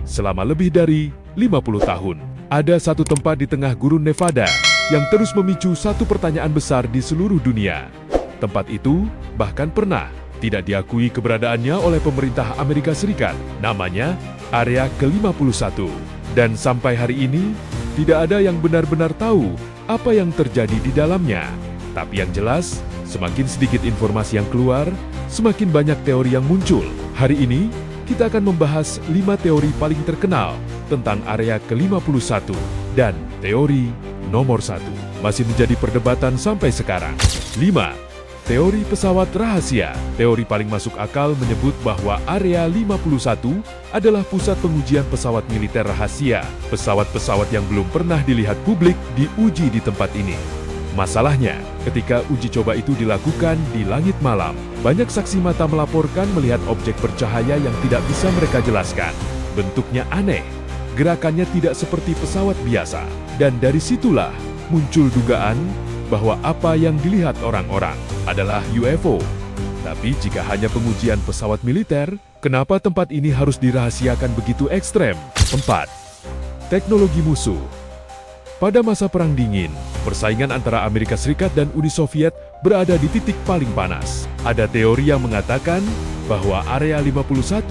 selama lebih dari 50 tahun. Ada satu tempat di tengah gurun Nevada yang terus memicu satu pertanyaan besar di seluruh dunia. Tempat itu bahkan pernah tidak diakui keberadaannya oleh pemerintah Amerika Serikat. Namanya Area ke-51. Dan sampai hari ini, tidak ada yang benar-benar tahu apa yang terjadi di dalamnya. Tapi yang jelas, semakin sedikit informasi yang keluar, semakin banyak teori yang muncul. Hari ini, kita akan membahas 5 teori paling terkenal tentang Area ke-51. Dan teori nomor 1 masih menjadi perdebatan sampai sekarang. 5. Teori pesawat rahasia. Teori paling masuk akal menyebut bahwa Area 51 adalah pusat pengujian pesawat militer rahasia. Pesawat-pesawat yang belum pernah dilihat publik diuji di tempat ini. Masalahnya, ketika uji coba itu dilakukan di langit malam, banyak saksi mata melaporkan melihat objek bercahaya yang tidak bisa mereka jelaskan. Bentuknya aneh, gerakannya tidak seperti pesawat biasa. Dan dari situlah muncul dugaan bahwa apa yang dilihat orang-orang adalah UFO. Tapi jika hanya pengujian pesawat militer, kenapa tempat ini harus dirahasiakan begitu ekstrem? 4. Teknologi musuh. Pada masa Perang Dingin, persaingan antara Amerika Serikat dan Uni Soviet berada di titik paling panas. Ada teori yang mengatakan bahwa Area 51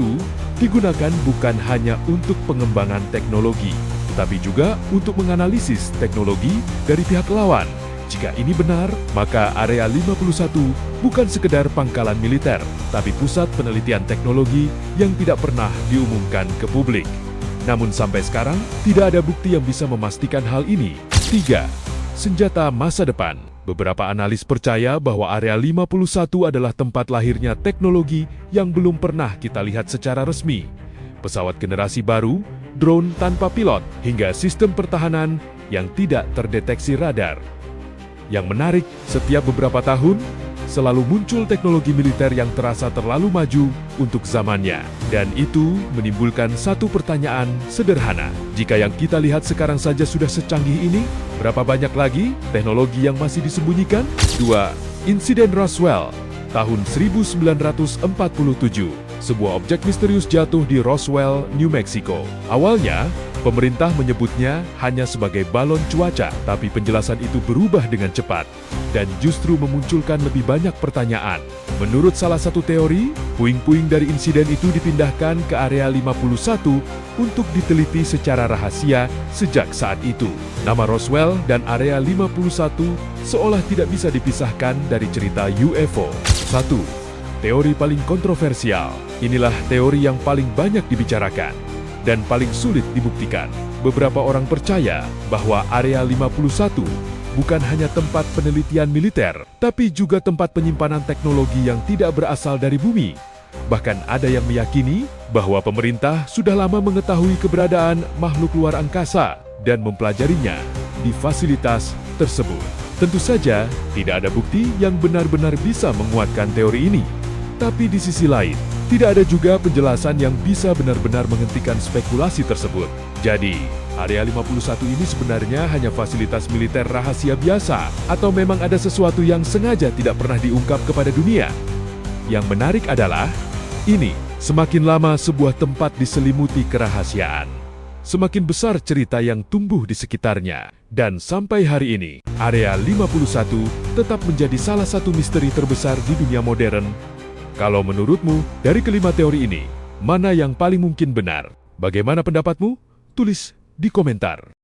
digunakan bukan hanya untuk pengembangan teknologi, tetapi juga untuk menganalisis teknologi dari pihak lawan. Jika ini benar, maka Area 51 bukan sekedar pangkalan militer, tapi pusat penelitian teknologi yang tidak pernah diumumkan ke publik. Namun sampai sekarang, tidak ada bukti yang bisa memastikan hal ini. 3. Senjata masa depan. Beberapa analis percaya bahwa Area 51 adalah tempat lahirnya teknologi yang belum pernah kita lihat secara resmi. Pesawat generasi baru, drone tanpa pilot, hingga sistem pertahanan yang tidak terdeteksi radar. Yang menarik, setiap beberapa tahun, selalu muncul teknologi militer yang terasa terlalu maju untuk zamannya. Dan itu menimbulkan satu pertanyaan sederhana. Jika yang kita lihat sekarang saja sudah secanggih ini, berapa banyak lagi teknologi yang masih disembunyikan? 2. Insiden Roswell, tahun 1947. Sebuah objek misterius jatuh di Roswell, New Mexico. Awalnya, pemerintah menyebutnya hanya sebagai balon cuaca, tapi penjelasan itu berubah dengan cepat dan justru memunculkan lebih banyak pertanyaan. Menurut salah satu teori, puing-puing dari insiden itu dipindahkan ke Area 51 untuk diteliti secara rahasia sejak saat itu. Nama Roswell dan Area 51 seolah tidak bisa dipisahkan dari cerita UFO. 1. Teori paling kontroversial. Inilah teori yang paling banyak dibicarakan dan paling sulit dibuktikan. Beberapa orang percaya bahwa Area 51 bukan hanya tempat penelitian militer, tapi juga tempat penyimpanan teknologi yang tidak berasal dari bumi. Bahkan ada yang meyakini bahwa pemerintah sudah lama mengetahui keberadaan makhluk luar angkasa dan mempelajarinya di fasilitas tersebut. Tentu saja, tidak ada bukti yang benar-benar bisa menguatkan teori ini. Tapi di sisi lain, tidak ada juga penjelasan yang bisa benar-benar menghentikan spekulasi tersebut. Jadi, Area 51 ini sebenarnya hanya fasilitas militer rahasia biasa, atau memang ada sesuatu yang sengaja tidak pernah diungkap kepada dunia? Yang menarik adalah, ini semakin lama sebuah tempat diselimuti kerahasiaan, semakin besar cerita yang tumbuh di sekitarnya. Dan sampai hari ini, Area 51 tetap menjadi salah satu misteri terbesar di dunia modern. Kalau menurutmu, dari kelima teori ini, mana yang paling mungkin benar? Bagaimana pendapatmu? Tulis di komentar.